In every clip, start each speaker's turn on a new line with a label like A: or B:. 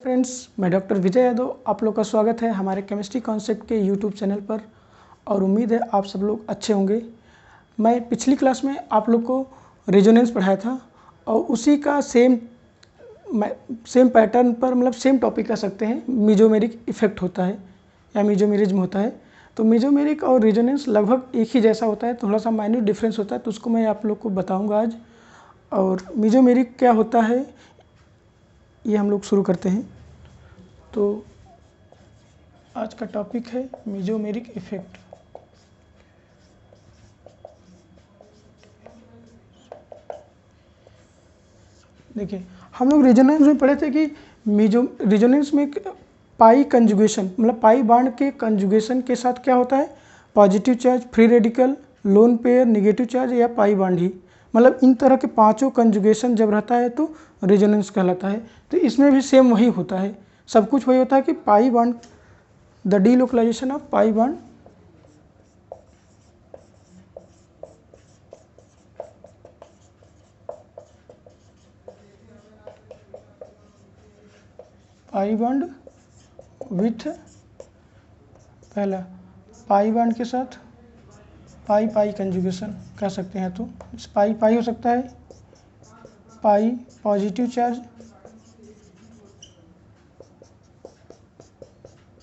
A: Friends, मैं doctor Vijay Yadav, आप लोग का स्वागत है हमारे केमिस्ट्री कॉन्सेप्ट के यूट्यूब चैनल पर और उम्मीद है आप सब लोग अच्छे होंगे। मैं पिछली क्लास में आप लोग को रेजोनेंस पढ़ाया था और उसी का सेम पैटर्न पर मतलब सेम टॉपिक कह सकते हैं, मीजोमेरिक इफेक्ट होता है या मीजोमेरिज्म होता है। तो मीजोमेरिक और रेजोनेंस लगभग एक ही जैसा होता है, थोड़ा सा माइन्यूट डिफरेंस होता है, तो उसको मैं आप लोग को बताऊँगा आज। और मीजोमेरिक क्या होता है ये हम लोग शुरू करते हैं। तो आज का टॉपिक है मीजोमेरिक इफेक्ट। देखिए, हम लोग रेजोनेंस में पढ़े थे कि रेजोनेंस में पाई कंजुगेशन मतलब पाई बॉन्ड के कंजुगेशन के साथ क्या होता है, positive charge, free radical, lone pair, negative charge या पाई बॉन्ड ही, मतलब इन तरह के पांचों कंजुगेशन जब रहता है तो रेजोनेंस कहलाता है। तो इसमें भी सेम वही होता है, सब कुछ वही होता है कि pi bond, the delocalisation of pi bond with पहला पाई बॉन्ड के साथ पाई कंजुगेशन कर सकते हैं। तो पाई हो सकता है पाई पॉजिटिव चार्ज,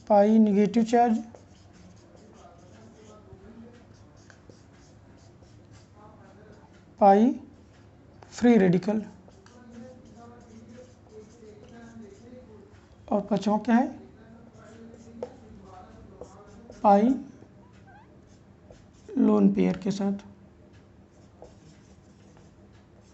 A: पाई निगेटिव चार्ज, पाई फ्री रेडिकल, और पांचवा क्या है, पाई लोन पेयर के साथ,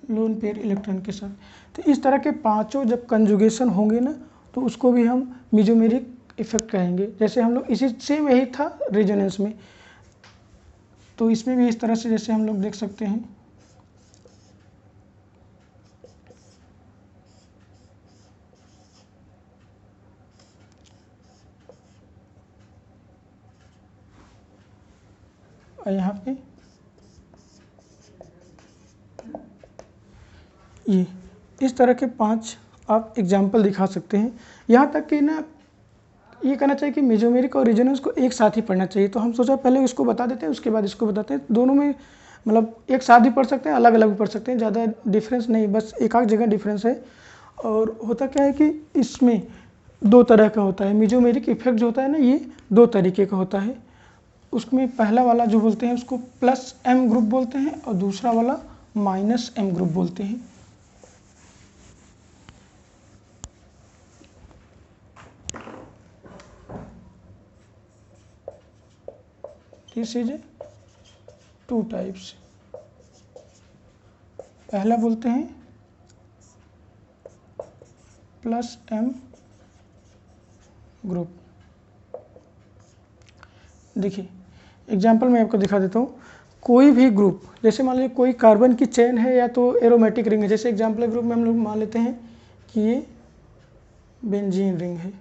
A: लोन पेयर इलेक्ट्रॉन के साथ। तो इस तरह के पांचों जब कंजुगेशन होंगे ना तो उसको भी हम मीजोमेरिक इफेक्ट कहेंगे। जैसे हम लोग इसी से वही था रेजोनेंस में, तो इसमें भी इस तरह से जैसे हम लोग देख सकते हैं। और यहाँ पे ये इस तरह के पांच आप एग्जाम्पल दिखा सकते हैं। यहाँ तक कि ना ये कहना चाहिए कि मीजोमेरिक और रेजोनेंस को एक साथ ही पढ़ना चाहिए। तो हम सोचा पहले इसको बता देते हैं, उसके बाद इसको बताते हैं। दोनों में मतलब एक साथ भी पढ़ सकते हैं, अलग अलग भी पढ़ सकते हैं, ज़्यादा डिफरेंस नहीं, बस एक आध जगह डिफरेंस है। और होता क्या है कि इसमें दो तरह का होता है मीजोमेरिक इफेक्ट जो होता है ना, ये दो तरीके का होता है। उसमें पहला वाला जो बोलते हैं उसको प्लस एम ग्रुप बोलते हैं और दूसरा वाला माइनस एम ग्रुप बोलते हैं। This is two types. पहला बोलते हैं प्लस एम ग्रुप। देखिए एग्जाम्पल मैं आपको दिखा देता हूँ। कोई भी ग्रुप, जैसे मान लीजिए कोई कार्बन की चेन है या तो एरोमेटिक रिंग है। जैसे एग्जाम्पल ग्रुप में हम लोग मान लेते हैं कि ये बेंजीन रिंग है,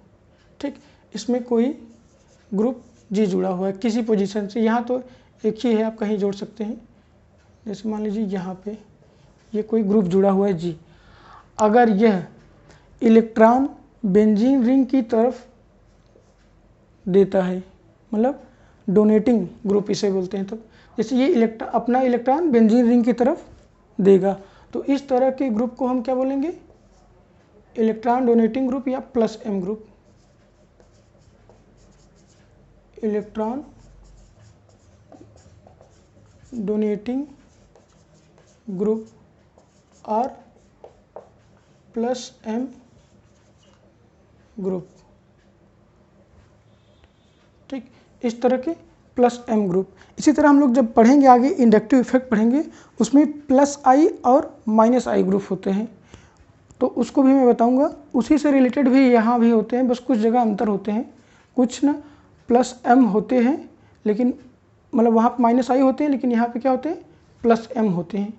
A: ठीक। इसमें कोई ग्रुप जी जुड़ा हुआ है किसी पोजीशन से, यहाँ तो एक ही है, आप कहीं जोड़ सकते हैं। जैसे मान लीजिए यहाँ पे ये कोई ग्रुप जुड़ा हुआ है जी। अगर यह इलेक्ट्रॉन बेंजीन रिंग की तरफ देता है, मतलब डोनेटिंग ग्रुप इसे बोलते हैं, तब जैसे ये अपना इलेक्ट्रॉन बेंजीन रिंग की तरफ देगा, तो इस तरह के ग्रुप को हम क्या बोलेंगे, इलेक्ट्रॉन डोनेटिंग ग्रुप या plus M group. Electron donating group और प्लस एम ग्रुप, ठीक। इस तरह के प्लस एम ग्रुप। इसी तरह हम लोग जब पढ़ेंगे आगे इंडक्टिव इफेक्ट पढ़ेंगे, उसमें प्लस आई और माइनस आई ग्रुप होते हैं, तो उसको भी मैं बताऊंगा। उसी से रिलेटेड भी यहाँ भी होते हैं, बस कुछ जगह अंतर होते हैं। कुछ ना प्लस एम होते हैं लेकिन मतलब वहाँ पर माइनस आई होते हैं, लेकिन यहाँ पे क्या होते हैं, प्लस एम होते हैं,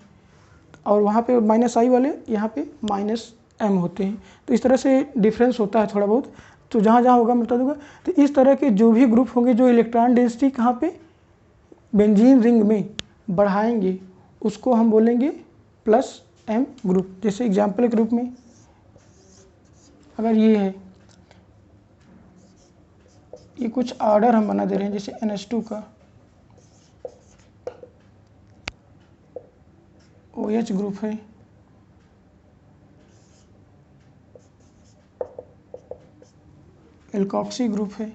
A: और वहाँ पे माइनस आई वाले यहाँ पे माइनस एम होते हैं। तो इस तरह से डिफरेंस होता है थोड़ा बहुत, तो जहाँ जहाँ होगा मैं बता दूंगा। तो इस तरह के जो भी ग्रुप होंगे जो इलेक्ट्रॉन डेंसिटी कहाँ पे बेंजीन रिंग में बढ़ाएंगे, उसको हम बोलेंगे प्लस एम ग्रुप। जैसे एग्जाम्पल के रूप में अगर ये है कि कुछ ऑर्डर हम बना दे रहे हैं, जैसे NH2 का OH ग्रुप है, एल्कोक्सी ग्रुप है,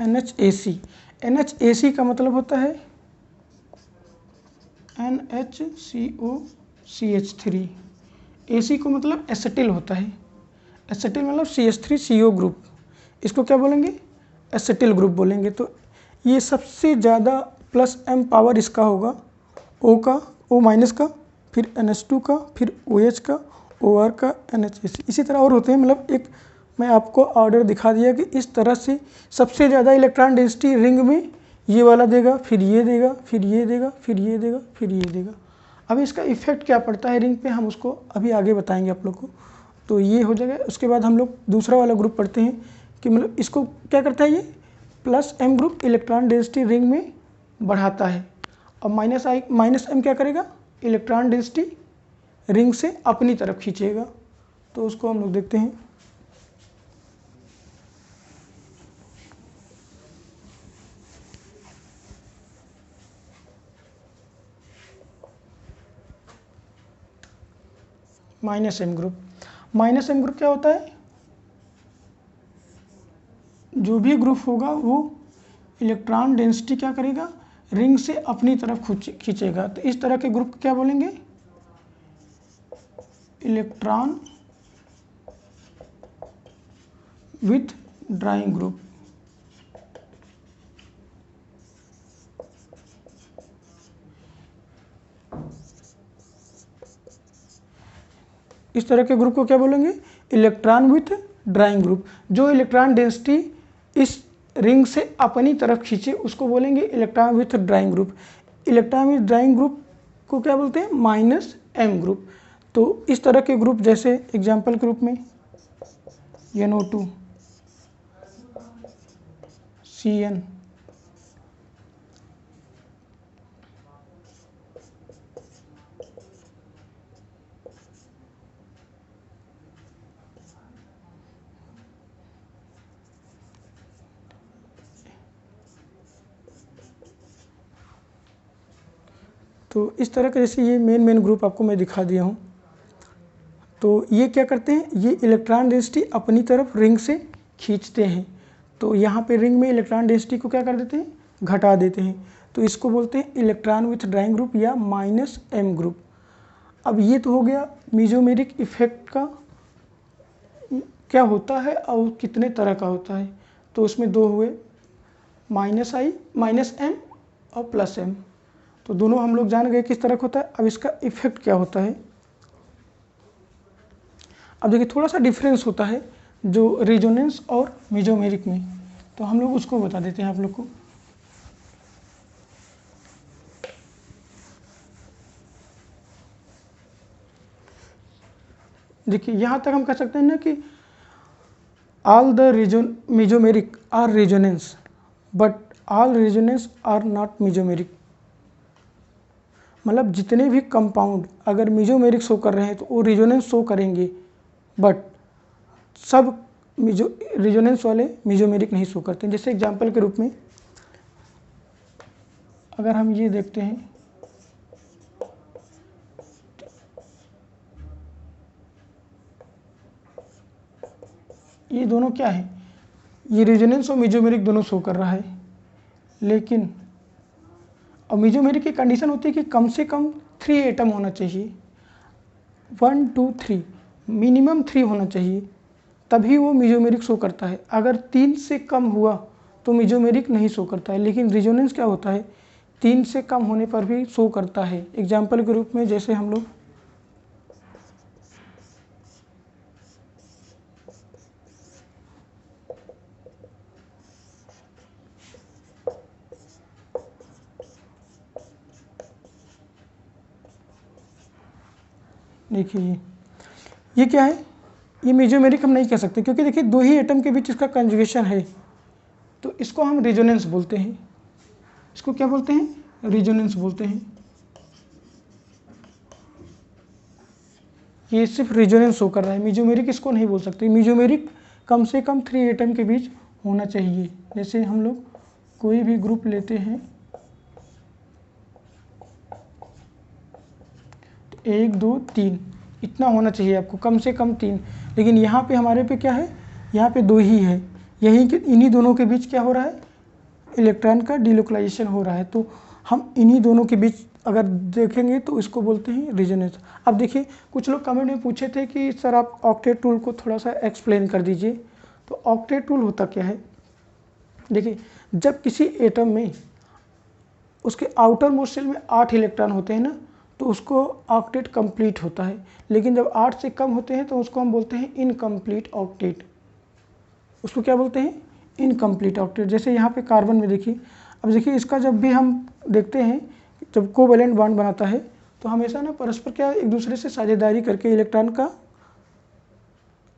A: NHAC। NHAC का मतलब होता है NHCOCH3। AC को मतलब एसिटिल होता है, एसिटिल मतलब CH3CO ग्रुप, इसको क्या बोलेंगे, एसिटिल ग्रुप बोलेंगे। तो ये सबसे ज़्यादा +M पावर इसका होगा, O का, O- का, फिर NH2 का, फिर OH का, OR का, NHAC। इसी तरह और होते हैं, मतलब एक मैं आपको ऑर्डर दिखा दिया कि इस तरह से सबसे ज़्यादा इलेक्ट्रॉन डेंसिटी रिंग में ये वाला देगा, फिर ये देगा, फिर ये देगा, फिर ये देगा, फिर ये देगा। अब इसका इफेक्ट क्या पड़ता है रिंग पे, हम उसको अभी आगे बताएंगे आप लोग को। तो ये हो जाएगा। उसके बाद हम लोग दूसरा वाला ग्रुप पढ़ते हैं कि मतलब इसको क्या करता है, ये +M group electron density ring में बढ़ाता है, और -M क्या करेगा, इलेक्ट्रॉन डेंसिटी रिंग से अपनी तरफ खींचेगा। तो उसको हम लोग देखते हैं। -M ग्रुप, -M ग्रुप क्या होता है, जो भी ग्रुप होगा वो इलेक्ट्रॉन डेंसिटी क्या करेगा, रिंग से अपनी तरफ खींचेगा। तो इस तरह के ग्रुप को क्या बोलेंगे, इलेक्ट्रॉन विथ ड्राइंग ग्रुप। इस तरह के ग्रुप को क्या बोलेंगे, इलेक्ट्रॉन विथ ड्राइंग ग्रुप। जो इलेक्ट्रॉन डेंसिटी इस रिंग से अपनी तरफ खींचे उसको बोलेंगे electron with drawing group. Electron with drawing group को क्या बोलते हैं, -M ग्रुप। तो इस तरह के ग्रुप जैसे एग्जाम्पल के रूप में NO2, CN, तो इस तरह के जैसे ये मेन ग्रुप आपको मैं दिखा दिया हूँ। तो ये क्या करते हैं, ये इलेक्ट्रॉन डेंसिटी अपनी तरफ रिंग से खींचते हैं। तो यहाँ पे रिंग में इलेक्ट्रॉन डेंसिटी को क्या कर देते हैं, घटा देते हैं। तो इसको बोलते हैं इलेक्ट्रॉन विथ ड्राइंग ग्रुप या -M ग्रुप। अब ये तो हो गया मेसोमेरिक इफेक्ट का क्या होता है और कितने तरह का होता है। तो उसमें दो हुए, -M और +M। तो दोनों हम लोग जान गए किस तरह का होता है। अब इसका इफेक्ट क्या होता है, अब देखिए थोड़ा सा डिफरेंस होता है जो रेजोनेंस और मेसोमेरिक में, तो हम लोग उसको बता देते हैं आप लोग को। देखिए यहाँ तक हम कह सकते हैं ना कि all the mesomeric are resonance but all resonance are not mesomeric. मतलब जितने भी कंपाउंड अगर मेसोमेरिक शो कर रहे हैं तो वो रेजोनेंस शो करेंगे, बट सब रेजोनेंस वाले मेसोमेरिक नहीं शो करते। जैसे एग्जांपल के रूप में अगर हम ये देखते हैं, ये दोनों क्या है, ये रेजोनेंस और मेसोमेरिक दोनों शो कर रहा है, लेकिन अब मेसोमेरिक की कंडीशन होती है कि कम से कम 3 एटम होना चाहिए, 1 2 3 मिनिमम 3 होना चाहिए, तभी वो मेसोमेरिक शो करता है। अगर 3 से कम हुआ तो मेसोमेरिक नहीं शो करता है। लेकिन रेजोनेंस क्या होता है, 3 से कम होने पर भी शो करता है। एग्जाम्पल के रूप में जैसे हम लोग देखिए ये क्या है, ये मेसोमेरिक हम नहीं कह सकते क्योंकि देखिए 2 ही एटम के बीच इसका कंजुगेशन है, तो इसको हम रेजोनेंस बोलते हैं। इसको क्या बोलते हैं, रेजोनेंस बोलते हैं। ये सिर्फ रेजोनेंस शो कर रहा है, मेसोमेरिक इसको नहीं बोल सकते। मेसोमेरिक कम से कम 3 एटम के बीच होना चाहिए। जैसे हम लोग कोई भी ग्रुप लेते हैं तो 1 2 3 इतना होना चाहिए आपको, कम से कम 3। लेकिन यहाँ पे हमारे पे क्या है, यहाँ पे 2 ही है। यही कि इन्हीं दोनों के बीच क्या हो रहा है, इलेक्ट्रॉन का डिलोकलाइजेशन हो रहा है। तो हम इन्हीं दोनों के बीच अगर देखेंगे तो इसको बोलते हैं रेजोनेंस। अब देखिए कुछ लोग कमेंट में पूछे थे कि सर आप ऑक्टेट टूल को थोड़ा सा एक्सप्लेन कर दीजिए। तो ऑक्टेट टूल होता क्या है, देखिए जब किसी एटम में उसके आउटर मोस्ट शेल में 8 इलेक्ट्रॉन होते हैं ना, तो उसको ऑक्टेट कंप्लीट होता है। लेकिन जब 8 से कम होते हैं तो उसको हम बोलते हैं इनकम्प्लीट ऑक्टेट। उसको क्या बोलते हैं, इनकम्प्लीट ऑक्टेट। जैसे यहाँ पे कार्बन में देखिए, अब देखिए इसका जब भी हम देखते हैं जब कोवैलेंट बॉन्ड बनाता है तो हमेशा ना परस्पर क्या एक दूसरे से साझेदारी करके इलेक्ट्रॉन का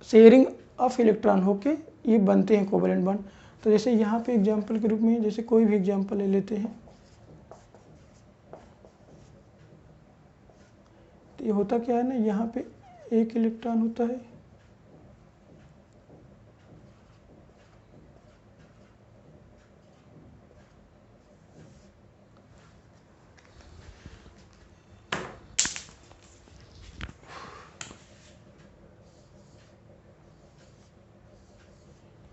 A: शेयरिंग ऑफ इलेक्ट्रॉन होके ये बनते हैं कोवैलेंट बॉन्ड। तो जैसे यहाँ पे एग्जांपल के रूप में जैसे कोई भी एग्जांपल ले लेते हैं, तो ये होता क्या है ना, यहाँ पे 1 इलेक्ट्रॉन होता है,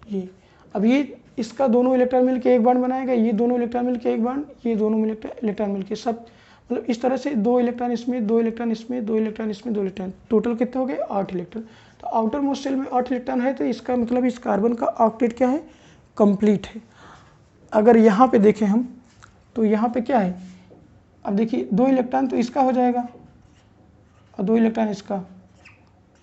A: ये अब ये इसका दोनों इलेक्ट्रॉन मिलकर एक बॉन्ड बनाएगा, ये दोनों इलेक्ट्रॉन मिलकर एक बॉन्ड, ये दोनों इलेक्ट्रॉन मिलकर सब, मतलब इस तरह से 2 इलेक्ट्रॉन इसमें, 2 इलेक्ट्रॉन इसमें, 2 इलेक्ट्रॉन इसमें, 2 इलेक्ट्रॉन, टोटल कितने हो गए 8 इलेक्ट्रॉन। तो आउटर मोस्ट शेल में 8 इलेक्ट्रॉन है, तो इसका मतलब इस कार्बन का ऑक्टेट क्या है, कंप्लीट है। अगर यहाँ पे देखें हम तो यहाँ पे क्या है, अब देखिए 2 इलेक्ट्रॉन तो इसका हो जाएगा और 2 इलेक्ट्रॉन इसका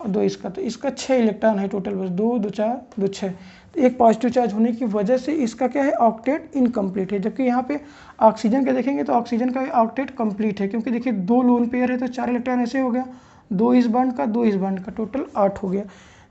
A: और 2 इसका, तो इसका 6 इलेक्ट्रॉन है टोटल, बस 2 2 4 2 6। तो एक पॉजिटिव चार्ज होने की वजह से इसका क्या है, ऑक्टेट इनकम्प्लीट है। जबकि यहाँ पे ऑक्सीजन का देखेंगे तो ऑक्सीजन का ऑक्टेट कंप्लीट है, क्योंकि देखिए 2 लोन पेयर है तो 4 इलेक्ट्रॉन ऐसे हो गया, 2 इस बॉन्ड का 2 इस बॉन्ड का, टोटल 8 हो गया।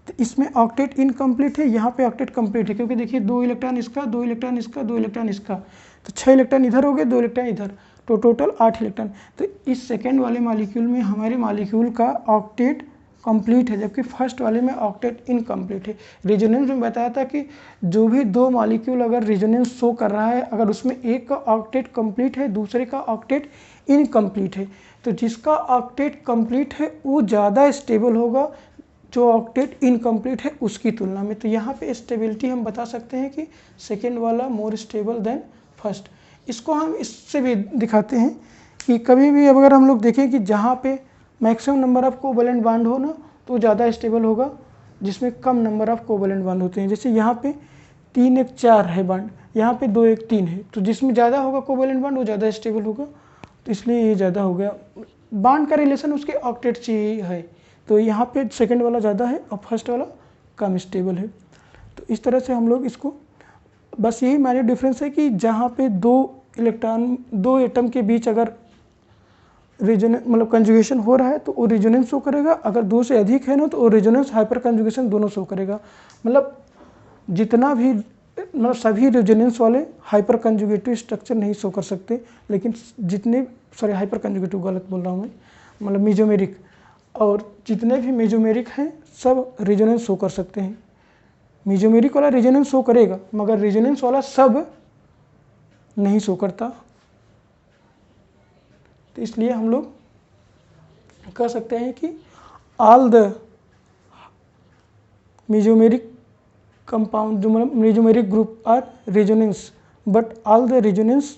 A: तो इसमें ऑक्टेट इनकम्प्लीट है, यहाँ पे ऑक्टेट कंप्लीट है, क्योंकि देखिए 2 इलेक्ट्रॉन इसका, 2 इलेक्ट्रॉन इसका, 2 इलेक्ट्रॉन इसका, तो 6 इलेक्ट्रॉन इधर हो गए, 2 इलेक्ट्रॉन इधर, तो टोटल 8 इलेक्ट्रॉन। तो इस सेकेंड वाले मॉलिक्यूल में हमारे मॉलिक्यूल का ऑक्टेट कंप्लीट है, जबकि फर्स्ट वाले में ऑक्टेट इनकम्प्लीट है। रेजोनेंस में बताया था कि जो भी 2 मॉलिक्यूल अगर रेजोनेंस शो कर रहा है, अगर उसमें एक का ऑक्टेट कंप्लीट है, दूसरे का ऑक्टेट इनकम्प्लीट है, तो जिसका ऑक्टेट कंप्लीट है वो ज़्यादा स्टेबल होगा जो ऑक्टेट इनकम्प्लीट है उसकी तुलना में। तो यहाँ पे स्टेबिलिटी हम बता सकते हैं कि सेकेंड वाला मोर स्टेबल देन फर्स्ट। इसको हम इससे भी दिखाते हैं कि कभी भी अगर हम लोग देखें कि जहाँ पे maximum number of covalent bond हो ना, तो ज़्यादा स्टेबल होगा जिसमें कम नंबर ऑफ कोवैलेंट बॉन्ड होते हैं। जैसे यहाँ पे 3 1 4 है बॉन्ड, यहाँ पे 2 1 3 है, तो जिसमें ज़्यादा होगा कोवैलेंट बॉन्ड वो ज़्यादा स्टेबल होगा, तो इसलिए ये ज़्यादा हो गया। बॉन्ड का रिलेशन उसके ऑक्टेट से ही है, तो यहाँ पे सेकेंड वाला ज़्यादा है और फर्स्ट वाला कम स्टेबल है। तो इस तरह से हम लोग इसको, बस यही माइनर डिफरेंस है कि जहाँ पे 2 इलेक्ट्रॉन 2 एटम के बीच अगर रेजोनेंस मतलब कंजुगेशन हो रहा है तो वो रेजोनेंस शो करेगा, अगर 2 से अधिक है ना तो वो रेजोनेंस हाइपर कंजुगेशन दोनों शो करेगा। मतलब जितना भी मतलब सभी रेजोनेंस वाले हाइपर कंजुगेटिव स्ट्रक्चर नहीं शो कर सकते, लेकिन जितने हाइपर कंजुगेटिव गलत बोल रहा हूँ मैं, मतलब मेसोमेरिक, और जितने भी मेसोमेरिक हैं सब रेजोनेंस शो कर सकते हैं। मेसोमेरिक वाला रेजोनेंस शो करेगा मगर रेजोनेंस वाला सब नहीं शो करता, तो इसलिए हम लोग कह सकते हैं कि ऑल द मेसोमेरिक कंपाउंड जो मतलब mesomeric group are resonance but all the resonance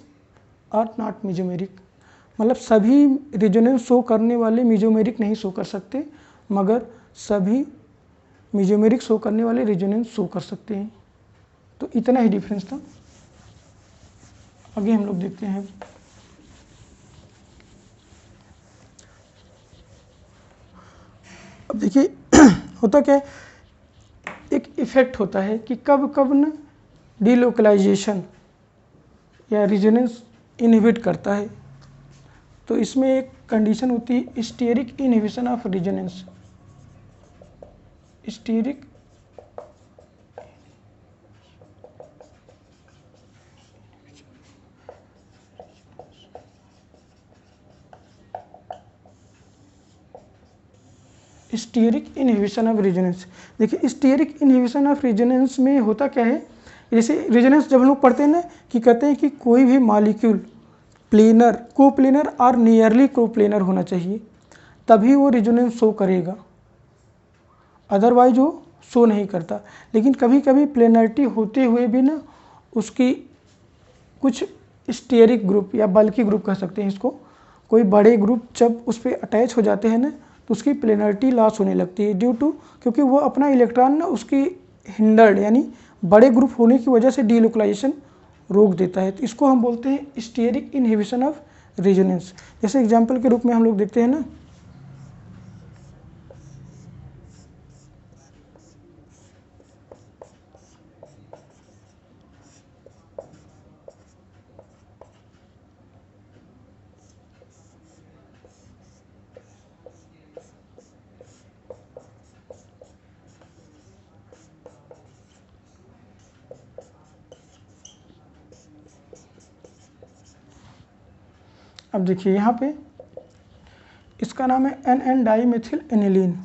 A: are not mesomeric. मतलब सभी रेजोनेंस शो करने वाले मेसोमेरिक नहीं शो कर सकते, मगर सभी मेसोमेरिक शो करने वाले रेजोनेंस शो कर सकते हैं। तो इतना ही डिफरेंस था। आगे हम लोग देखते हैं। अब देखिए होता क्या है, एक इफेक्ट होता है कि कब कब न डिलोकलाइजेशन या रेजोनेंस इनहिबिट करता है। तो इसमें एक कंडीशन होती है steric inhibition of resonance. Steric steric inhibition of resonance. देखिए स्टीयरिक इनहिबिशन ऑफ रेजोनेंस में होता क्या है, जैसे रेजोनेंस जब हम लोग पढ़ते हैं ना कि कहते हैं कि कोई भी मॉलिक्यूल प्लेनर, कोप्लेनर और नियरली कोप्लेनर होना चाहिए, तभी वो रेजोनेंस शो करेगा, अदरवाइज वो शो नहीं करता। लेकिन कभी कभी प्लेनरिटी होते हुए भी ना उसकी कुछ स्टीयरिक ग्रुप या बल्कि ग्रुप कह सकते हैं इसको, कोई बड़े ग्रुप जब उस पर अटैच हो जाते हैं ना तो उसकी प्लेनरिटी लॉस होने लगती है ड्यू टू, क्योंकि वो अपना इलेक्ट्रॉन ना उसकी हिंडर्ड यानी बड़े ग्रुप होने की वजह से डीलोकलाइजेशन रोक देता है। तो इसको हम बोलते हैं स्टीयरिक इनहिबिशन ऑफ रेजोनेंस। जैसे एग्जांपल के रूप में हम लोग देखते हैं ना, अब देखिए यहाँ पे इसका नाम है NN डाइमेथिल एनिलीन।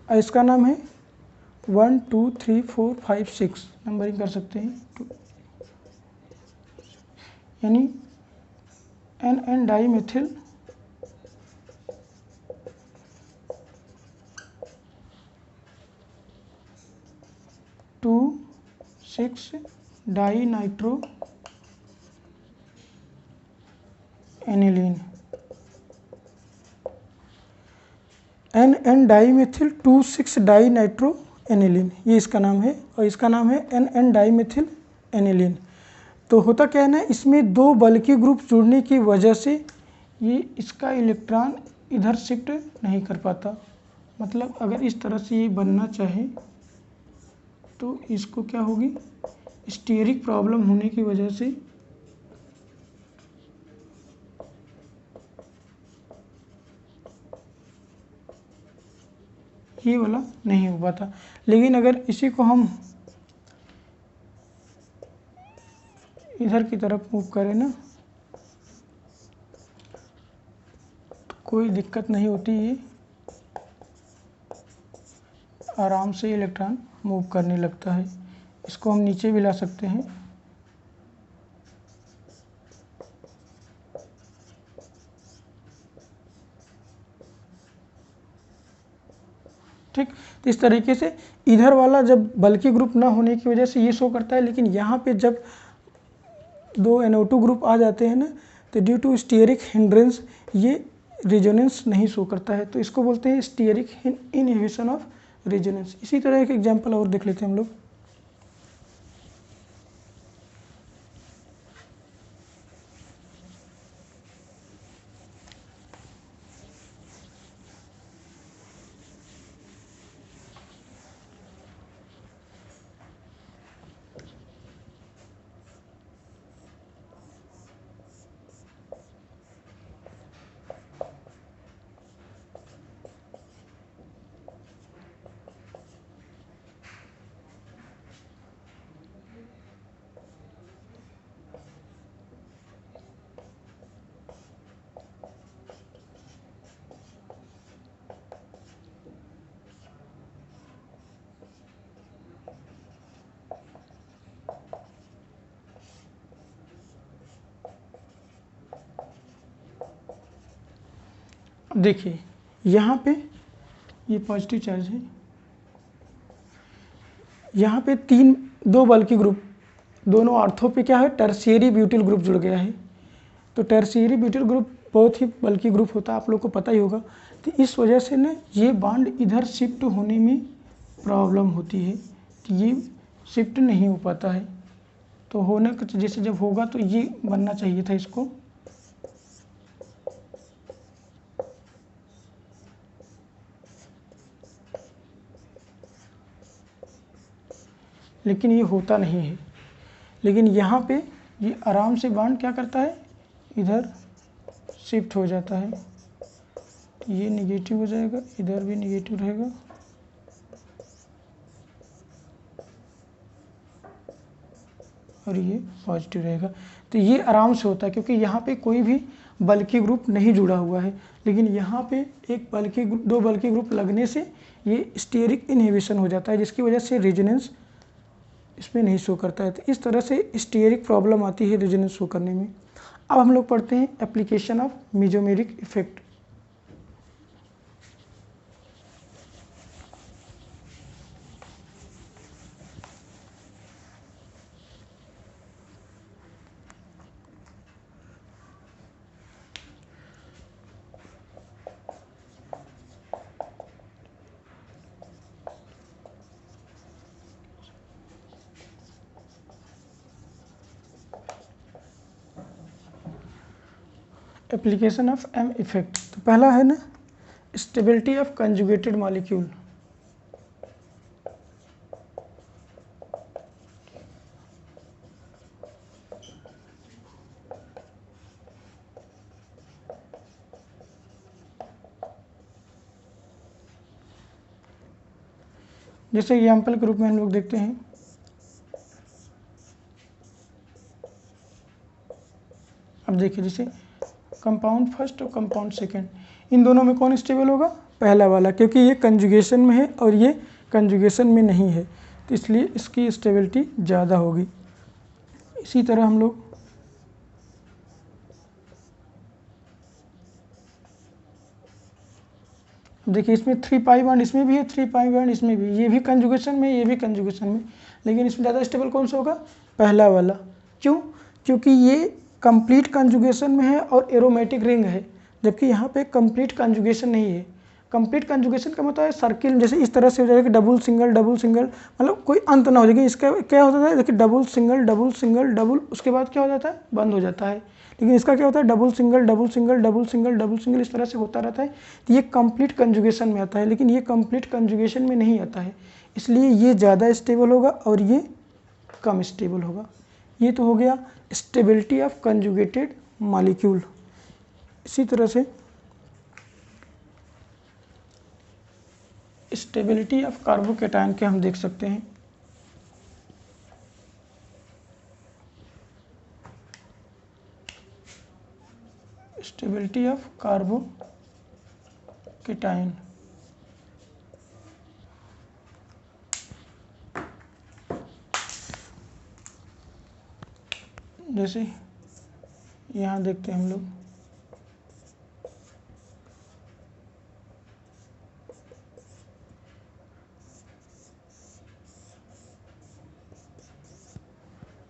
A: और इसका नाम है 1 2 3 4 5 6 नंबरिंग कर सकते हैं, यानी NN dimethyl two 6 di nitro aniline. NN dimethyl 2,6 di nitro aniline, ये इसका नाम है, और इसका नाम है NN डाइमेथिल एनिलीन। तो होता क्या है ना, इसमें दो बल्कि ग्रुप जुड़ने की वजह से ये इसका इलेक्ट्रॉन इधर शिफ्ट नहीं कर पाता। मतलब अगर इस तरह से ये बनना चाहे तो इसको क्या होगी, स्टीयरिक प्रॉब्लम होने की वजह से ये वाला नहीं हो पाता। लेकिन अगर इसी को हम इधर की तरफ मूव करें ना तो कोई दिक्कत नहीं होती, ये आराम से इलेक्ट्रॉन मूव करने लगता है। इसको हम नीचे भी ला सकते हैं। ठीक, तो इस तरीके से इधर वाला जब बल्कि ग्रुप ना होने की वजह से ये शो करता है, लेकिन यहाँ पे जब दो NO2 ग्रुप आ जाते हैं ना तो ड्यू टू स्टीयरिक हिंड्रेंस ये रेजोनेंस नहीं शो करता है। तो इसको बोलते हैं स्टीयरिक इनहिबिशन ऑफ रेजोनेंस। इसी तरह एक एग्जांपल और देख लेते हैं हम लोग। अब देखिए यहाँ पे ये पॉजिटिव चार्ज है, यहाँ पे दो बल्कि ग्रुप, दोनों ऑर्थो पे क्या है, टर्शियरी ब्यूटिल ग्रुप जुड़ गया है। तो टर्शियरी ब्यूटिल ग्रुप बहुत ही बल्कि ग्रुप होता है, आप लोग को पता ही होगा। तो इस वजह से ना ये बॉन्ड इधर शिफ्ट होने में प्रॉब्लम होती है, तो ये शिफ्ट नहीं हो पाता है। तो होने का जैसे जब होगा तो ये बनना चाहिए था इसको, लेकिन ये होता नहीं है। लेकिन यहाँ पे ये आराम से बॉन्ड क्या करता है, इधर शिफ्ट हो जाता है। ये निगेटिव हो जाएगा, इधर भी निगेटिव रहेगा, और ये पॉजिटिव रहेगा। तो ये आराम से होता है क्योंकि यहाँ पे कोई भी बल्कि ग्रुप नहीं जुड़ा हुआ है, लेकिन यहाँ पे एक बल्कि ग्रुप, दो बल्कि ग्रुप लगने से ये स्टेरिक इनहिबिशन हो जाता है, जिसकी वजह से रेजोनेंस इसमें नहीं शो करता है। तो इस तरह से स्टेरिक प्रॉब्लम आती है रेजोनेंस शो करने में। अब हम लोग पढ़ते हैं application of mesomeric effect. Application of M effect, तो पहला है ना स्टेबिलिटी ऑफ कंजुगेटेड मॉलिक्यूल। जैसे एग्जाम्पल के रूप में हम लोग देखते हैं, अब देखिए जैसे कंपाउंड फर्स्ट और कंपाउंड सेकंड, इन दोनों में कौन स्टेबल होगा? पहला वाला, क्योंकि ये कंजुगेशन में है और ये कंजुगेशन में नहीं है, तो इसलिए इसकी स्टेबिलिटी ज़्यादा होगी। इसी तरह हम लोग देखिए इसमें 3 पाई बॉन्ड इसमें भी है, 3 पाई बॉन्ड इसमें भी, ये भी कंजुगेशन में, ये भी कंजुगेशन में, लेकिन इसमें ज़्यादा स्टेबल कौन सा होगा? पहला वाला। क्यों? क्योंकि ये कंप्लीट कंजुगेशन में है और एरोमेटिक रिंग है, जबकि यहाँ पे कंप्लीट कंजुगेशन नहीं है। कंप्लीट कंजुगेशन का मतलब है सर्किल, जैसे इस तरह से हो जाएगा कि डबल सिंगल, मतलब कोई अंत ना हो जाएगी। इसका क्या होता है? देखिए double single double single double, उसके बाद क्या हो जाता है? बंद हो जाता है। लेकिन इसका क्या होता है? Double single double single double single double single, इस तरह से होता रहता है। तो ये कंप्लीट कंजुगेशन में आता है, लेकिन ये कंप्लीट कंजुगेशन में नहीं आता है, इसलिए ये ज़्यादा स्टेबल होगा और ये कम स्टेबल होगा। ये तो हो गया स्टेबिलिटी ऑफ कंजुगेटेड मॉलिक्यूल। इसी तरह से स्टेबिलिटी ऑफ कार्बोकैटायन के हम देख सकते हैं। स्टेबिलिटी ऑफ कार्बोकैटायन, जैसे यहाँ देखते हैं हम लोग,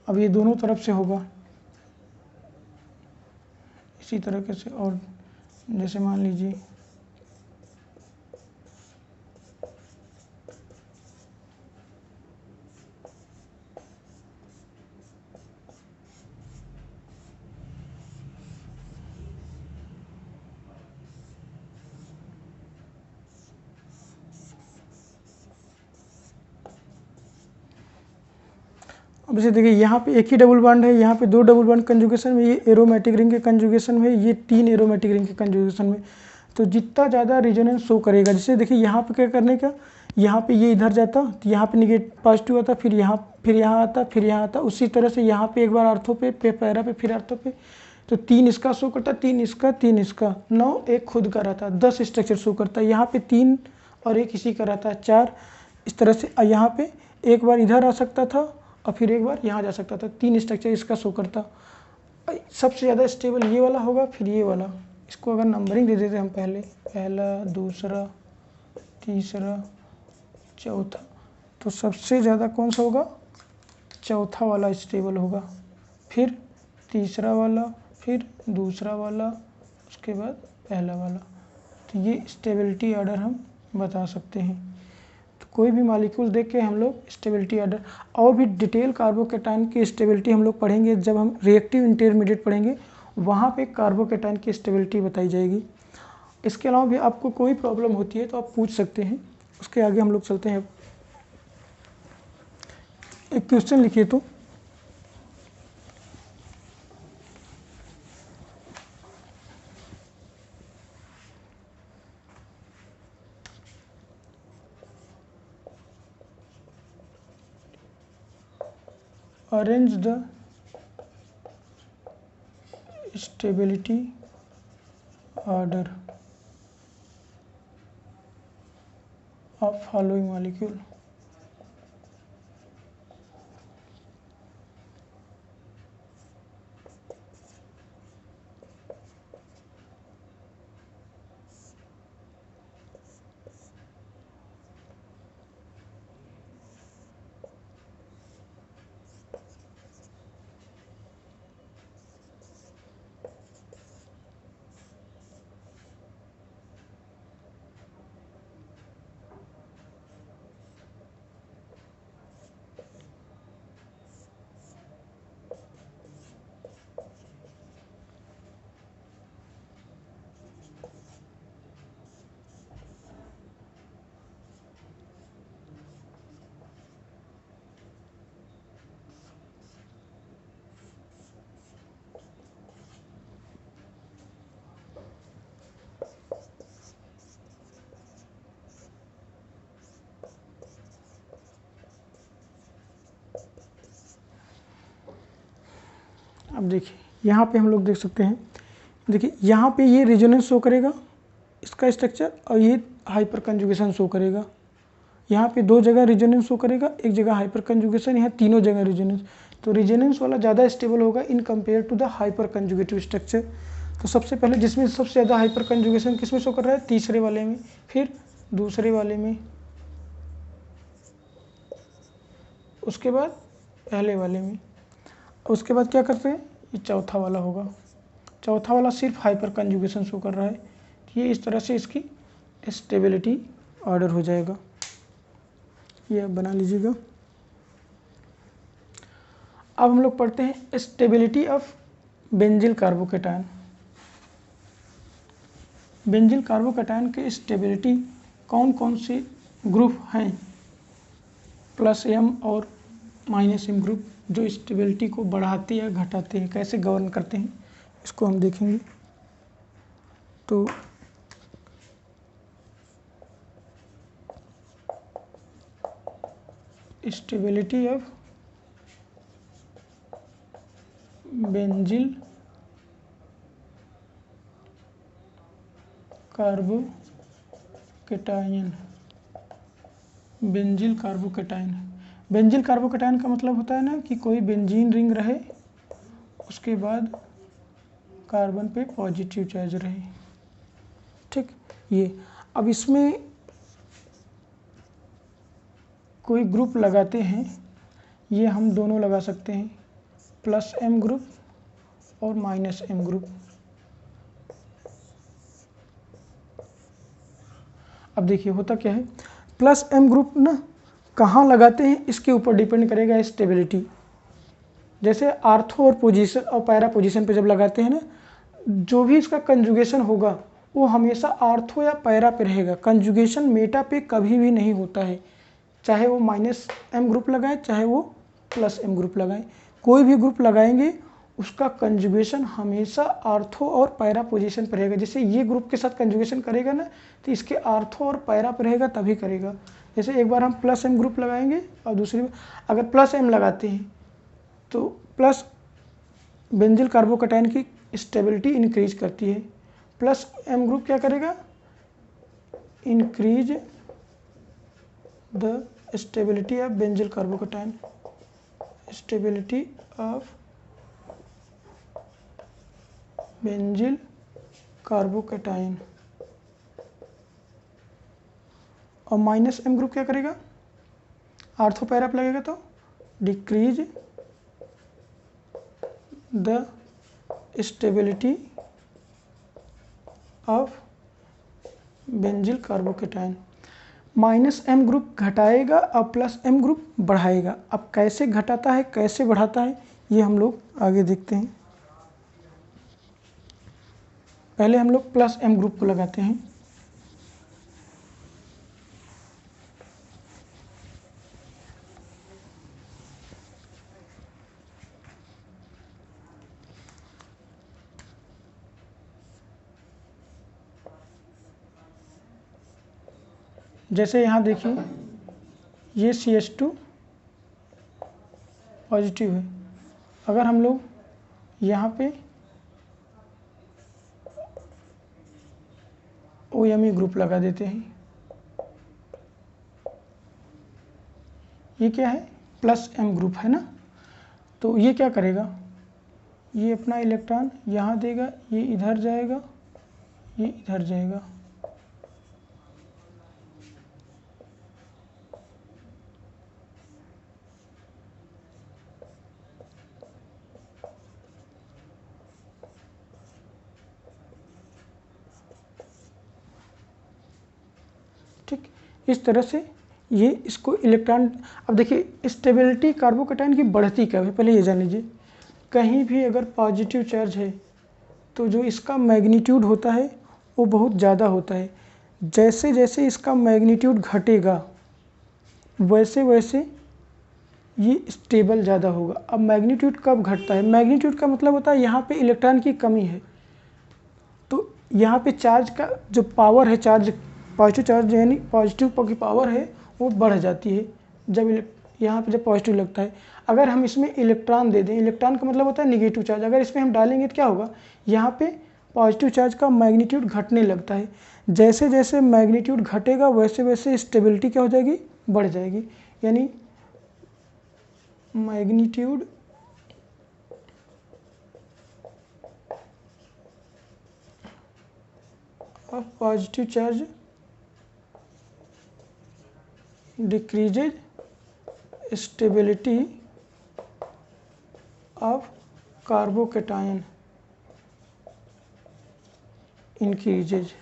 A: अब ये दोनों तरफ से होगा इसी तरीके से। और जैसे मान लीजिए अब जैसे देखिए यहाँ पे एक ही डबल बॉन्ड है, यहाँ पे 2 डबल बॉन्ड कंजुगेशन में, ये एरोमेटिक रिंग के कंजुगेशन में, ये 3 एरोमेटिक रिंग के कंजुगेशन में। तो जितना ज़्यादा रेजोनेंस शो करेगा, जैसे देखिए यहाँ पे क्या करने का, यहाँ पे ये इधर जाता तो यहाँ पे निगेटिव पॉजिटिव आता, फिर यहाँ आता, फिर यहाँ आता, उसी तरह से यहाँ पे एक बार आर्थो पे पैरा पे, फिर आर्थो पे। तो 3 इसका शो करता, 3 इसका, 3 इसका, 9 एक खुद का रहता, 10 स्ट्रक्चर शो करता है। यहाँ पे 3 और एक इसी का रहता है 4। इस तरह से यहाँ पे एक बार इधर आ सकता था और फिर एक बार यहाँ जा सकता था, 3 स्ट्रक्चर इसका शो करता। सबसे ज़्यादा स्टेबल ये वाला होगा, फिर ये वाला। इसको अगर नंबरिंग दे देते हम, पहला, दूसरा, तीसरा, चौथा, तो सबसे ज़्यादा कौन सा होगा? चौथा वाला स्टेबल होगा, फिर तीसरा वाला, फिर दूसरा वाला, उसके बाद पहला वाला। तो ये स्टेबिलिटी ऑर्डर हम बता सकते हैं। तो कोई भी मॉलिक्यूल देख के हम लोग स्टेबिलिटी ऑर्डर, और भी डिटेल कार्बोकैटायन की स्टेबिलिटी हम लोग पढ़ेंगे जब हम रिएक्टिव इंटरमीडिएट पढ़ेंगे, वहाँ पे कार्बोकैटायन की स्टेबिलिटी बताई जाएगी। इसके अलावा भी आपको कोई प्रॉब्लम होती है तो आप पूछ सकते हैं। उसके आगे हम लोग चलते हैं। एक क्वेश्चन लिखिए तो, arrange the stability order of following molecule. अब देखिए यहाँ पे हम लोग देख सकते हैं, देखिए यहाँ पे ये रेजोनेंस शो करेगा इसका स्ट्रक्चर, और ये हाइपर कंजुगेशन शो करेगा। यहाँ पे दो जगह रेजोनेंस शो करेगा, एक जगह हाइपर कंजुगेशन, यहाँ तीनों जगह रेजोनेंस। तो रेजोनेंस वाला ज़्यादा स्टेबल होगा in compare to the hyper conjugative structure. तो सबसे पहले जिसमें सबसे ज़्यादा हाइपर कंजुगेशन किसमें शो कर रहा है, तीसरे वाले में, फिर दूसरे वाले में, उसके बाद पहले वाले में, उसके बाद क्या करते हैं, ये चौथा वाला होगा। चौथा वाला सिर्फ हाइपर कंजुगेशन शो कर रहा है। ये इस तरह से इसकी स्टेबिलिटी ऑर्डर हो जाएगा। ये आप बना लीजिएगा। अब हम लोग पढ़ते हैं stability of benzyl carbocation. Benzyl carbocation के स्टेबिलिटी कौन कौन से ग्रुप हैं, +m और -m ग्रुप, जो स्टेबिलिटी को बढ़ाते या घटाते हैं, कैसे गवर्न करते हैं, इसको हम देखेंगे। तो stability of benzyl carbocation. Benzyl carbocation, benzyl carbocation का मतलब होता है ना कि कोई बेंजीन रिंग रहे, उसके बाद कार्बन पे पॉजिटिव चार्ज रहे। ठीक, ये अब इसमें कोई ग्रुप लगाते हैं, ये हम दोनों लगा सकते हैं, +m ग्रुप और -m ग्रुप। अब देखिए होता क्या है, +m ग्रुप ना कहाँ लगाते हैं इसके ऊपर डिपेंड करेगा स्टेबिलिटी। जैसे आर्थो और पोजीशन और पैरा पोजीशन पे जब लगाते हैं ना, जो भी इसका कंजुगेशन होगा वो हमेशा आर्थो या पैरा पे रहेगा। कंजुगेशन मेटा पे कभी भी नहीं होता है, चाहे वो -m ग्रुप लगाए चाहे वो +m ग्रुप लगाए। कोई भी ग्रुप लगाएंगे उसका कंजुगेशन हमेशा आर्थो और पैरा पोजीशन पर रहेगा। जैसे ये ग्रुप के साथ कंजुगेशन करेगा ना, तो इसके आर्थो और पैरा पर रहेगा तभी करेगा। जैसे एक बार हम +m ग्रुप लगाएंगे और दूसरी बार अगर +m लगाते हैं तो प्लस बेंजिल कार्बोकेटायन की स्टेबिलिटी इंक्रीज करती है। +m ग्रुप क्या करेगा, increase the stability of benzyl carbocation, stability of benzyl carbocation. और -m ग्रुप क्या करेगा, आर्थो पैरा पे लगेगा तो decrease the stability of benzyl carbocation. -m group घटाएगा और +m ग्रुप बढ़ाएगा। अब कैसे घटाता है कैसे बढ़ाता है ये हम लोग आगे देखते हैं। पहले हम लोग +m ग्रुप को लगाते हैं। जैसे यहाँ देखिए ये CH2 पॉजिटिव है, अगर हम लोग यहाँ पे OMe ग्रुप लगा देते हैं। ये क्या है, +M ग्रुप है ना। तो ये क्या करेगा, ये अपना इलेक्ट्रॉन यहाँ देगा, ये इधर जाएगा, ये इधर जाएगा। ठीक, इस तरह से ये इसको इलेक्ट्रॉन। अब देखिए स्टेबिलिटी कार्बोकैटायन की बढ़ती कब है, पहले ये जान लीजिए। कहीं भी अगर पॉजिटिव चार्ज है तो जो इसका मैग्नीट्यूड होता है वो बहुत ज़्यादा होता है। जैसे जैसे इसका मैग्नीट्यूड घटेगा वैसे वैसे ये स्टेबल ज़्यादा होगा। अब मैग्नीट्यूड कब घटता है, मैग्नीट्यूड का मतलब होता है यहाँ पे इलेक्ट्रॉन की कमी है, तो यहाँ पे चार्ज का जो पावर है, चार्ज पॉजिटिव चार्ज यानी पॉजिटिव की पावर है वो बढ़ जाती है जब यहाँ पे जब पॉजिटिव लगता है। अगर हम इसमें इलेक्ट्रॉन दे दें, इलेक्ट्रॉन का मतलब होता है निगेटिव चार्ज, अगर इसमें हम डालेंगे तो क्या होगा, यहाँ पे पॉजिटिव चार्ज का मैग्नीट्यूड घटने लगता है। जैसे जैसे मैग्नीट्यूड घटेगा वैसे वैसे स्टेबिलिटी क्या हो जाएगी, बढ़ जाएगी। यानी magnitude of positive charge decreases, stability of carbocation increases।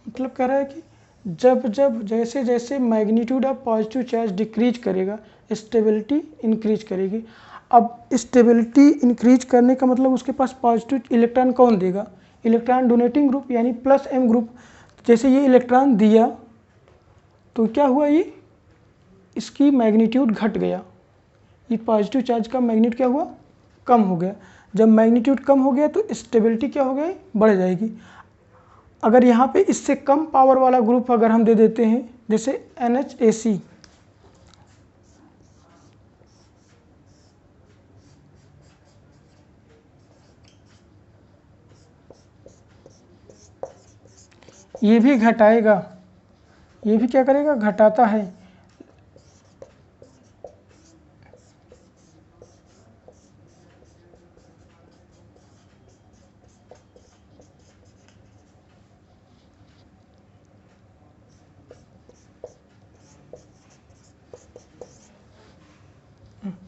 A: मतलब कह रहा है कि जब जब जैसे जैसे magnitude of positive charge decrease करेगा स्टेबिलिटी इंक्रीज करेगी। अब स्टेबिलिटी इंक्रीज करने का मतलब उसके पास पॉजिटिव इलेक्ट्रॉन कौन देगा, इलेक्ट्रॉन डोनेटिंग ग्रुप यानी +M ग्रुप। जैसे ये इलेक्ट्रॉन दिया तो क्या हुआ, ये इसकी मैग्नीट्यूड घट गया, ये पॉजिटिव चार्ज का मैग्नीट्यूड क्या हुआ, कम हो गया। जब मैग्नीट्यूड कम हो गया तो स्टेबिलिटी क्या हो गई, बढ़ जाएगी। अगर यहाँ पे इससे कम पावर वाला ग्रुप अगर हम दे देते हैं जैसे NHAC, ये भी घटाएगा, ये भी क्या करेगा, घटाता है।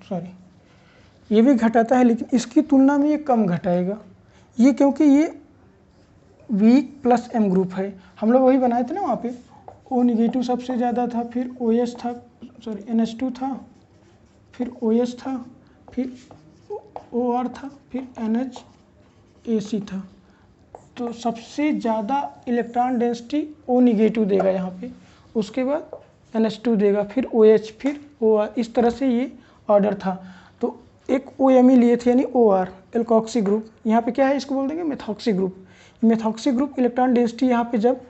A: सॉरी, ये भी घटाता है लेकिन इसकी तुलना में ये कम घटाएगा। ये क्योंकि ये वीक +M ग्रुप है, हम लोग वही बनाए थे ना, वहाँ पे O निगेटिव सबसे ज़्यादा था, फिर OH था, सॉरी NH2 था, फिर OH था, फिर OR था, फिर NHAC था। तो सबसे ज़्यादा इलेक्ट्रॉन डेंसिटी O निगेटिव देगा यहाँ पे, उसके बाद NH2 देगा, फिर OH, फिर OR, इस तरह से ये ऑर्डर था। तो एक OMe लिए थे यानी OR एल्कोक्सी ग्रुप, यहाँ पे क्या है, इसको बोल देंगे methoxy group. Methoxy group electron density यहाँ पे जब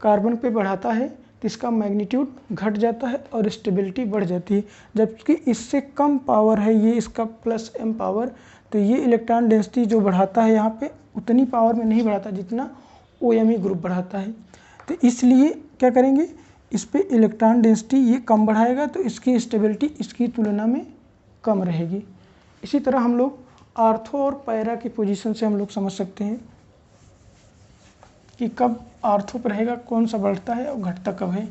A: कार्बन पे बढ़ाता है तो इसका मैग्नीट्यूड घट जाता है और स्टेबिलिटी बढ़ जाती है। जबकि इससे कम पावर है ये इसका +M पावर, तो ये इलेक्ट्रॉन डेंसिटी जो बढ़ाता है यहाँ पे उतनी पावर में नहीं बढ़ाता जितना OMe ग्रुप बढ़ाता है। तो इसलिए क्या करेंगे, इस पे इलेक्ट्रॉन डेंसिटी ये कम बढ़ाएगा तो इसकी स्टेबिलिटी इसकी तुलना में कम रहेगी। इसी तरह हम लोग आर्थो और पैरा की पोजीशन से हम लोग समझ सकते हैं कि कब आर्थो पर रहेगा, कौन सा बढ़ता है और घटता कब है।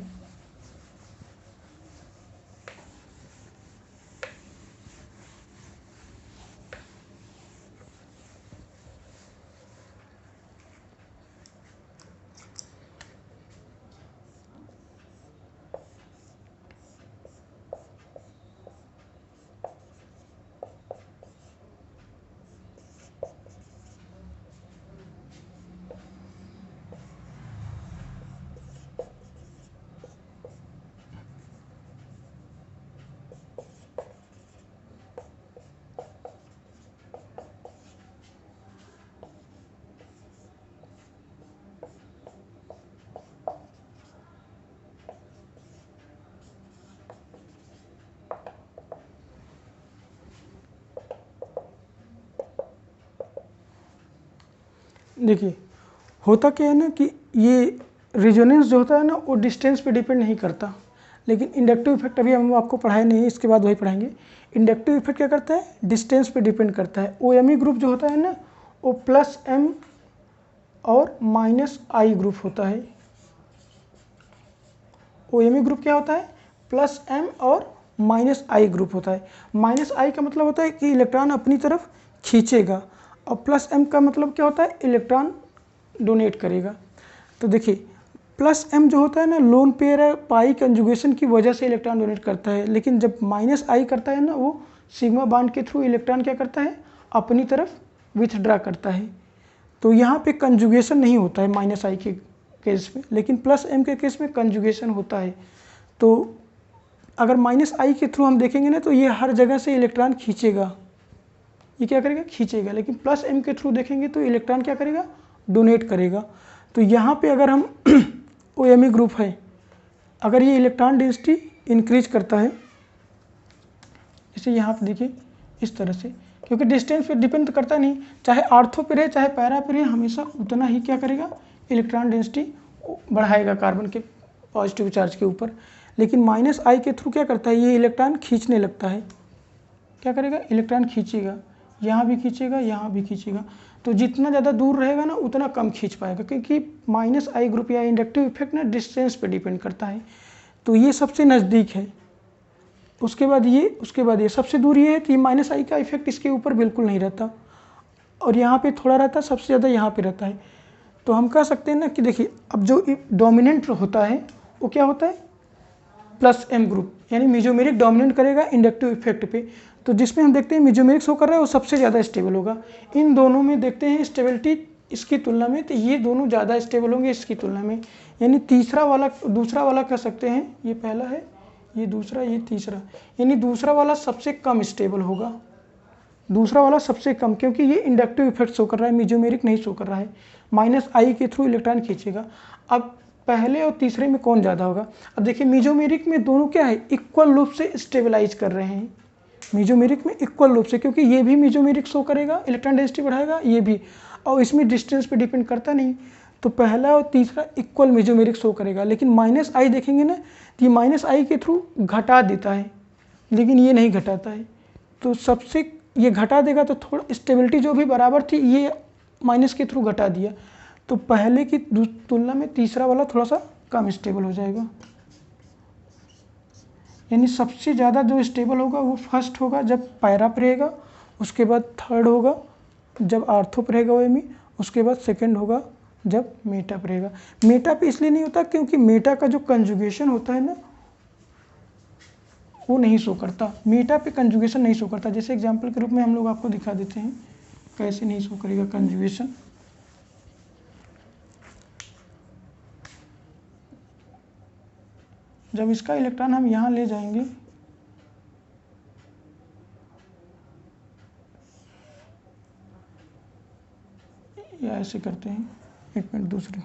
A: देखिए होता क्या है ना कि ये रेजोनेंस जो होता है ना वो डिस्टेंस पे डिपेंड नहीं करता, लेकिन इंडक्टिव इफेक्ट अभी हम आपको पढ़ाए नहीं है, इसके बाद वही पढ़ाएंगे। इंडक्टिव इफेक्ट क्या करता है, डिस्टेंस पे डिपेंड करता है। OMe ग्रुप जो होता है ना वो +M और -I ग्रुप होता है। OMe ग्रुप क्या होता है, +M और -I ग्रुप होता है। -I का मतलब होता है कि इलेक्ट्रॉन अपनी तरफ खींचेगा, और +M का मतलब क्या होता है, इलेक्ट्रॉन डोनेट करेगा। तो देखिए +M जो होता है ना लोन पेयर है, पाई कंजुगेशन की वजह से इलेक्ट्रॉन डोनेट करता है, लेकिन जब -I करता है ना वो सिग्मा बांड के थ्रू इलेक्ट्रॉन क्या करता है, अपनी तरफ विथड्रा करता है। तो यहाँ पे कंजुगेशन नहीं होता है -I के केस में, लेकिन +M के केस में कंजुगेशन होता है। तो अगर -I के थ्रू हम देखेंगे ना तो ये हर जगह से इलेक्ट्रॉन खींचेगा, ये क्या करेगा, खींचेगा। लेकिन +M के थ्रू देखेंगे तो इलेक्ट्रॉन क्या करेगा, डोनेट करेगा। तो यहाँ पे अगर हम OMe ग्रुप है, अगर ये इलेक्ट्रॉन डेंसिटी इंक्रीज करता है, जैसे यहाँ पे देखिए इस तरह से, क्योंकि डिस्टेंस पे डिपेंड करता नहीं, चाहे आर्थो पे रहे चाहे पैरा पे रहे, हमेशा उतना ही क्या करेगा, इलेक्ट्रॉन डेंसिटी बढ़ाएगा कार्बन के पॉजिटिव चार्ज के ऊपर। लेकिन -I के थ्रू क्या करता है, ये इलेक्ट्रॉन खींचने लगता है, क्या करेगा, इलेक्ट्रॉन खींचेगा, यहाँ भी खींचेगा, यहाँ भी खींचेगा। तो जितना ज़्यादा दूर रहेगा ना उतना कम खींच पाएगा, क्योंकि -I ग्रुप या इंडक्टिव इफेक्ट ना डिस्टेंस पे डिपेंड करता है। तो ये सबसे नज़दीक है, उसके बाद ये सबसे दूर ये है कि -I का इफेक्ट इसके ऊपर बिल्कुल नहीं रहता, और यहाँ पे थोड़ा रहता है, सबसे ज़्यादा यहाँ पे रहता है। तो हम कह सकते हैं ना कि देखिए अब जो डोमिनेंट होता है वो क्या होता है, +M ग्रुप, यानी मेसोमेरिक डोमिनेंट करेगा इंडक्टिव इफेक्ट पे। तो जिसमें हम देखते हैं मेसोमेरिक शो कर रहा है वो सबसे ज़्यादा स्टेबल होगा। इन दोनों में देखते हैं स्टेबिलिटी इसकी तुलना में, तो ये दोनों ज़्यादा स्टेबल होंगे इसकी तुलना में। यानी दूसरा वाला कह सकते हैं, ये पहला है, ये दूसरा, ये तीसरा, यानी दूसरा वाला सबसे कम स्टेबल होगा, दूसरा वाला सबसे कम, क्योंकि ये इंडक्टिव इफेक्ट शो कर रहा है, मेसोमेरिक नहीं शो कर रहा है। -I के थ्रू इलेक्ट्रॉन खींचेगा। अब पहले और तीसरे में कौन ज़्यादा होगा, अब देखिए मेसोमेरिक में दोनों क्या है, इक्वल रूप से स्टेबलाइज कर रहे हैं, मेसोमेरिक में इक्वल रूप से, क्योंकि ये भी मेसोमेरिक शो करेगा, इलेक्ट्रॉन डेंसिटी बढ़ाएगा, ये भी, और इसमें डिस्टेंस पे डिपेंड करता नहीं। तो पहला और तीसरा इक्वल मेसोमेरिक शो करेगा। लेकिन -I देखेंगे ना तो ये -I के थ्रू घटा देता है, लेकिन ये नहीं घटाता है। तो सबसे ये घटा देगा तो थोड़ा स्टेबिलिटी जो भी बराबर थी ये माइनस के थ्रू घटा दिया, तो पहले की तुलना में तीसरा वाला थोड़ा सा कम स्टेबल हो जाएगा। यानी सबसे ज़्यादा जो स्टेबल होगा वो फर्स्ट होगा जब पैरा पे रहेगा, उसके बाद थर्ड होगा जब आर्थो पे रहेगा OMe, उसके बाद सेकंड होगा जब मेटा पे रहेगा। मेटा पे इसलिए नहीं होता क्योंकि मेटा का जो कंजुगेशन होता है ना वो नहीं शो करता, मेटा पे कंजुगेशन नहीं शो करता। जैसे एग्जांपल के रूप में हम लोग आपको दिखा देते हैं कैसे नहीं शो करेगा कंजुगेशन। जब इसका इलेक्ट्रॉन हम यहाँ ले जाएंगे, या ऐसे करते हैं, एक मिनट दूसरे,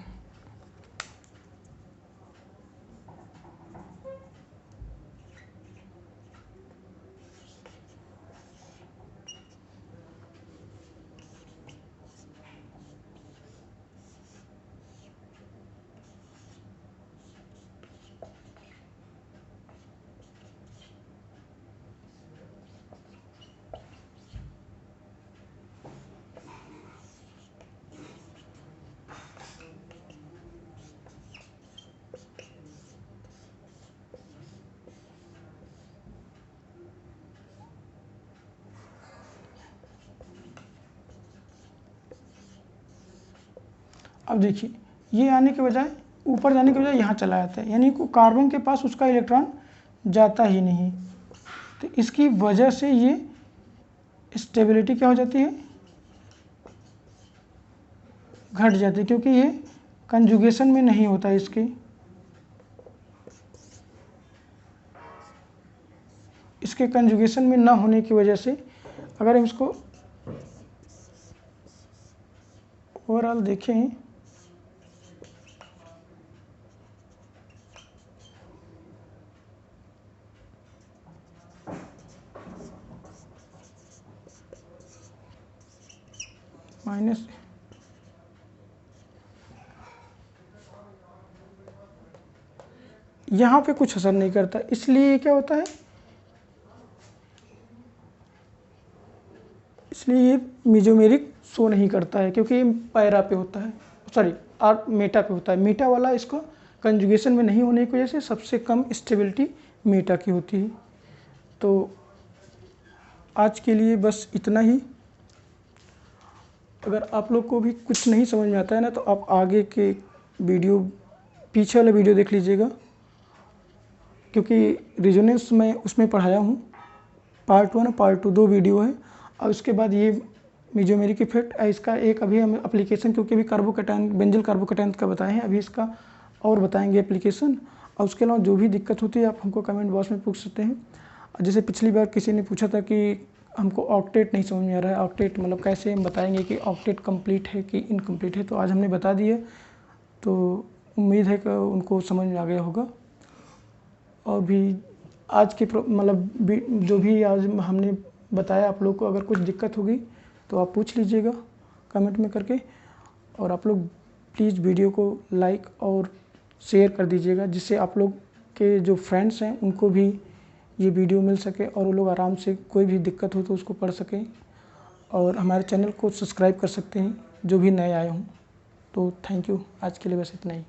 A: अब देखिए ये आने के बजाय ऊपर जाने के बजाय यहाँ चला जाता है, यानी कार्बन के पास उसका इलेक्ट्रॉन जाता ही नहीं। तो इसकी वजह से ये स्टेबिलिटी क्या हो जाती है, घट जाती है, क्योंकि ये कंजुगेशन में नहीं होता है इसके कंजुगेशन में ना होने की वजह से। अगर हम इसको ओवरऑल देखें माइनस यहाँ पे कुछ असर नहीं करता, इसलिए क्या होता है, इसलिए ये मीजोमेरिक शो नहीं करता है, क्योंकि ये पैरा पे होता है, सॉरी और मेटा पे होता है। मेटा वाला इसको कंजुगेशन में नहीं होने की वजह से सबसे कम स्टेबिलिटी मेटा की होती है। तो आज के लिए बस इतना ही। अगर आप लोग को भी कुछ नहीं समझ में आता है ना, तो आप आगे के वीडियो, पीछे वाला वीडियो देख लीजिएगा, क्योंकि रेजोनेंस में उसमें पढ़ाया हूँ। पार्ट 1 और पार्ट 2 दो वीडियो है, और उसके बाद ये मीजोमेरिक इफेक्ट, इसका एक अभी हम एप्लीकेशन, क्योंकि अभी कार्बोकैटायन, बेंजल कार्बोकैटायन का बताए हैं, अभी इसका और बताएंगे एप्लीकेशन। और उसके अलावा जो भी दिक्कत होती है आप हमको कमेंट बॉक्स में पूछ सकते हैं। जैसे पिछली बार किसी ने पूछा था कि हमको ऑक्टेट नहीं समझ में आ रहा है, ऑक्टेट मतलब कैसे हम बताएंगे कि ऑक्टेट कंप्लीट है कि इनकम्प्लीट है, तो आज हमने बता दिया। तो उम्मीद है कि उनको समझ में आ गया होगा। और भी आज के मतलब जो भी आज हमने बताया, आप लोग को अगर कुछ दिक्कत होगी तो आप पूछ लीजिएगा कमेंट में करके। और आप लोग प्लीज़ वीडियो को लाइक और शेयर कर दीजिएगा, जिससे आप लोग के जो फ्रेंड्स हैं उनको भी ये वीडियो मिल सके और वो लोग आराम से कोई भी दिक्कत हो तो उसको पढ़ सकें। और हमारे चैनल को सब्सक्राइब कर सकते हैं जो भी नए आए हों। तो थैंक यू, आज के लिए बस इतना ही।